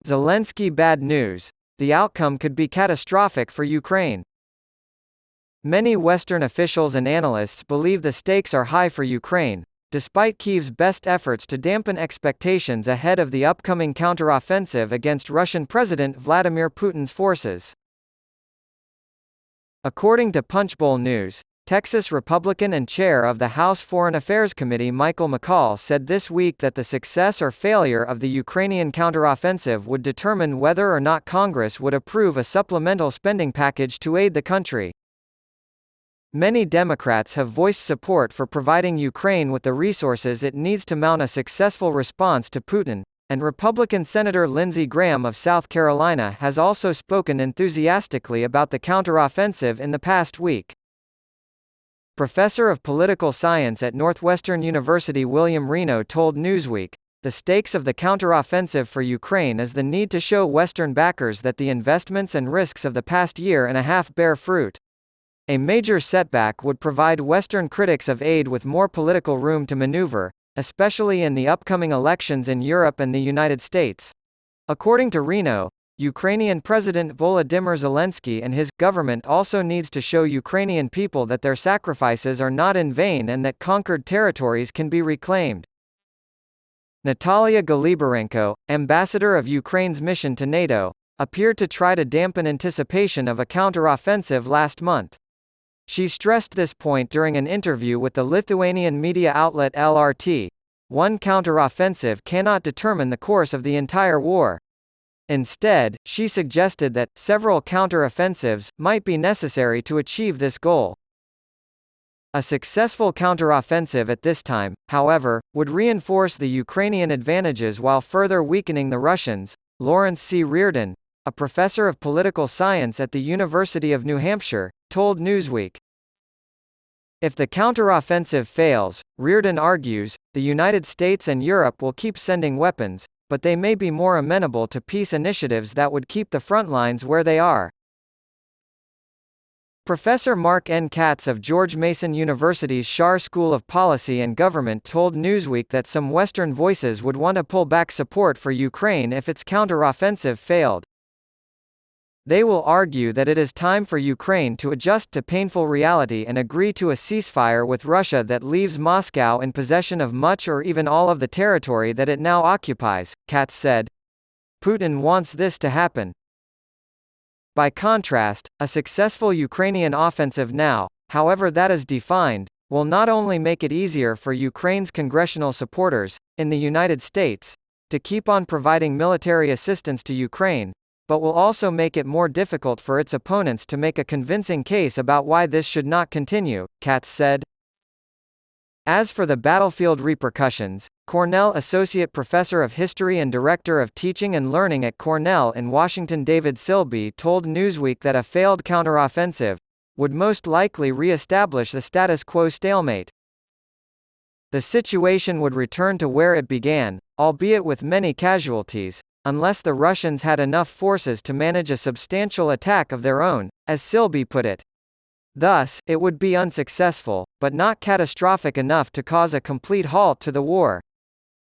Zelensky bad news. The outcome could be catastrophic for Ukraine. Many Western officials and analysts believe the stakes are high for Ukraine, despite Kyiv's best efforts to dampen expectations ahead of the upcoming counteroffensive against Russian President Vladimir Putin's forces. According to Punchbowl News, Texas Republican and chair of the House Foreign Affairs Committee Michael McCaul said this week that the success or failure of the Ukrainian counteroffensive would determine whether or not Congress would approve a supplemental spending package to aid the country. Many Democrats have voiced support for providing Ukraine with the resources it needs to mount a successful response to Putin, and Republican Senator Lindsey Graham of South Carolina has also spoken enthusiastically about the counteroffensive in the past week. Professor of Political Science at Northwestern University William Reno told Newsweek, "The stakes of the counteroffensive for Ukraine is the need to show Western backers that the investments and risks of the past year and a half bear fruit. A major setback would provide Western critics of aid with more political room to maneuver, especially in the upcoming elections in Europe and the United States." According to Reno, Ukrainian President Volodymyr Zelensky and his government also needs to show Ukrainian people that their sacrifices are not in vain and that conquered territories can be reclaimed. Natalia Galibarenko, ambassador of Ukraine's mission to NATO, appeared to try to dampen anticipation of a counteroffensive last month. She stressed this point during an interview with the Lithuanian media outlet LRT. One counteroffensive cannot determine the course of the entire war. Instead, she suggested that several counteroffensives might be necessary to achieve this goal. A successful counteroffensive at this time, however, would reinforce the Ukrainian advantages while further weakening the Russians. Lawrence C. Reardon, a professor of political science at the University of New Hampshire, told Newsweek. If the counteroffensive fails, Reardon argues, the United States and Europe will keep sending weapons, but they may be more amenable to peace initiatives that would keep the front lines where they are. Professor Mark N. Katz of George Mason University's Schar School of Policy and Government told Newsweek that some Western voices would want to pull back support for Ukraine if its counteroffensive failed. They will argue that it is time for Ukraine to adjust to painful reality and agree to a ceasefire with Russia that leaves Moscow in possession of much or even all of the territory that it now occupies, Katz said. Putin wants this to happen. By contrast, a successful Ukrainian offensive now, however that is defined, will not only make it easier for Ukraine's congressional supporters, in the United States, to keep on providing military assistance to Ukraine, but will also make it more difficult for its opponents to make a convincing case about why this should not continue, Katz said. As for the battlefield repercussions, Cornell Associate Professor of History and Director of Teaching and Learning at Cornell in Washington David Silby told Newsweek that a failed counteroffensive would most likely re-establish the status quo stalemate. The situation would return to where it began, albeit with many casualties, unless the Russians had enough forces to manage a substantial attack of their own, as Silby put it. Thus, it would be unsuccessful, but not catastrophic enough to cause a complete halt to the war.